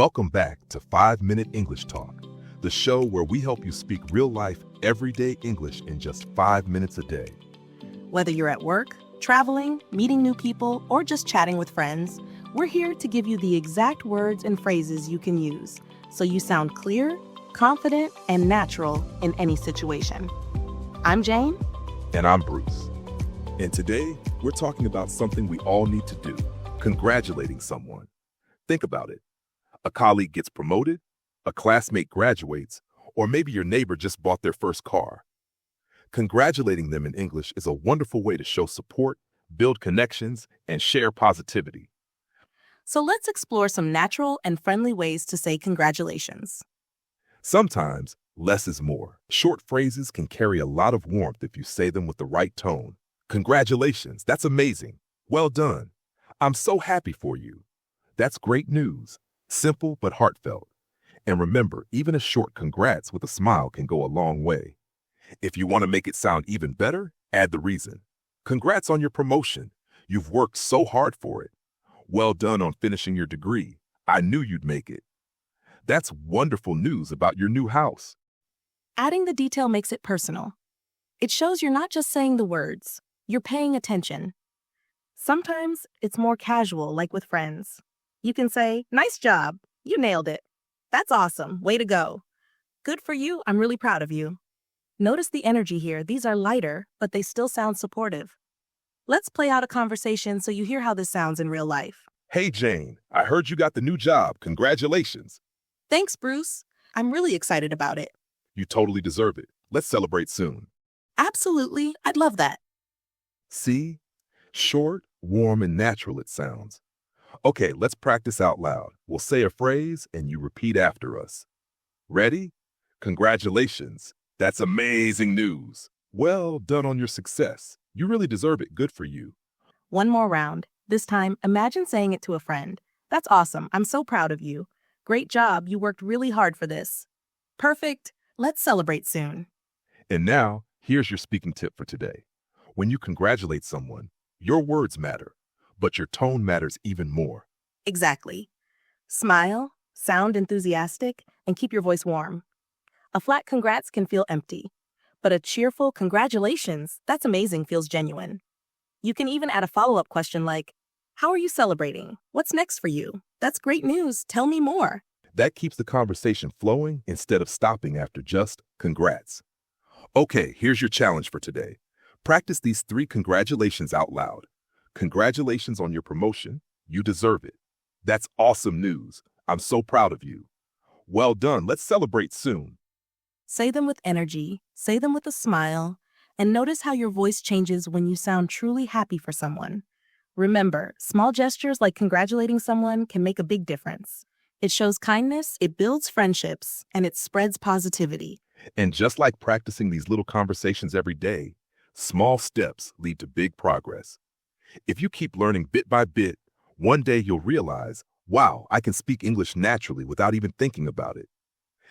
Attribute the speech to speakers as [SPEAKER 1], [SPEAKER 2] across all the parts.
[SPEAKER 1] Welcome back to 5 Minute English Talk, the show where we help you speak real-life, everyday English in just 5 minutes a day.
[SPEAKER 2] Whether you're at work, traveling, meeting new people, or just chatting with friends, we're here to give you the exact words and phrases you can use so you sound clear, confident, and natural in any situation. I'm Jane.
[SPEAKER 1] And I'm Bruce. And today, we're talking about something we all need to do, congratulating someone. Think about it. A colleague gets promoted, a classmate graduates, or maybe your neighbor just bought their first car. Congratulating them in English is a wonderful way to show support, build connections, and share positivity.
[SPEAKER 2] So let's explore some natural and friendly ways to say congratulations.
[SPEAKER 1] Sometimes, less is more. Short phrases can carry a lot of warmth if you say them with the right tone. Congratulations, that's amazing. Well done. I'm so happy for you. That's great news. Simple but heartfelt. And remember, even a short congrats with a smile can go a long way. If you want to make it sound even better, add the reason. Congrats on your promotion. You've worked so hard for it. Well done on finishing your degree. I knew you'd make it. That's wonderful news about your new house.
[SPEAKER 2] Adding the detail makes it personal. It shows you're not just saying the words, you're paying attention. Sometimes it's more casual, like with friends. You can say, "Nice job. You nailed it. That's awesome. Way to go. Good for you. I'm really proud of you." Notice the energy here. These are lighter, but they still sound supportive. Let's play out a conversation so you hear how this sounds in real life.
[SPEAKER 1] Hey, Jane, I heard you got the new job. Congratulations.
[SPEAKER 2] Thanks, Bruce. I'm really excited about it.
[SPEAKER 1] You totally deserve it. Let's celebrate soon.
[SPEAKER 2] Absolutely. I'd love that.
[SPEAKER 1] See? Short, warm, and natural it sounds. Okay, let's practice out loud. We'll say a phrase and you repeat after us. Ready? Congratulations. That's amazing news. Well done on your success. You really deserve it. Good for you.
[SPEAKER 2] One more round. This time, imagine saying it to a friend. "That's awesome. I'm so proud of you. Great job. You worked really hard for this." Perfect. Let's celebrate soon.
[SPEAKER 1] And now, here's your speaking tip for today. When you congratulate someone, your words matter, but your tone matters even more.
[SPEAKER 2] Exactly. Smile, sound enthusiastic, and keep your voice warm. A flat congrats can feel empty, but a cheerful congratulations, that's amazing, feels genuine. You can even add a follow-up question like, "How are you celebrating? What's next for you? That's great news. Tell me more."
[SPEAKER 1] That keeps the conversation flowing instead of stopping after just congrats. Okay, here's your challenge for today. Practice these 3 congratulations out loud. Congratulations on your promotion. You deserve it. That's awesome news. I'm so proud of you. Well done. Let's celebrate soon.
[SPEAKER 2] Say them with energy, say them with a smile, and notice how your voice changes when you sound truly happy for someone. Remember, small gestures like congratulating someone can make a big difference. It shows kindness, it builds friendships, and it spreads positivity.
[SPEAKER 1] And just like practicing these little conversations every day, small steps lead to big progress. If you keep learning bit by bit, one day you'll realize, wow, I can speak English naturally without even thinking about it.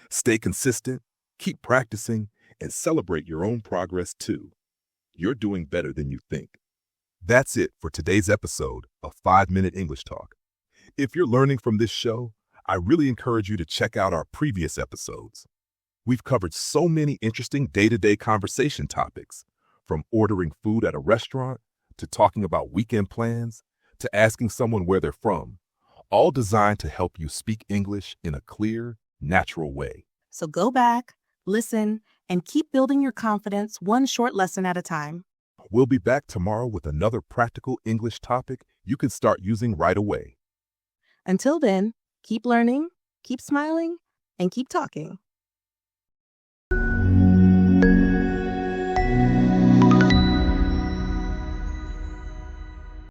[SPEAKER 1] Stay consistent, keep practicing, and celebrate your own progress too. You're doing better than you think. That's it for today's episode of 5 Minute English Talk. If you're learning from this show, I really encourage you to check out our previous episodes. We've covered so many interesting day-to-day conversation topics, from ordering food at a restaurant, to talking about weekend plans, to asking someone where they're from, all designed to help you speak English in a clear, natural way.
[SPEAKER 2] So go back, listen, and keep building your confidence one short lesson at a time.
[SPEAKER 1] We'll be back tomorrow with another practical English topic you can start using right away.
[SPEAKER 2] Until then, keep learning, keep smiling, and keep talking.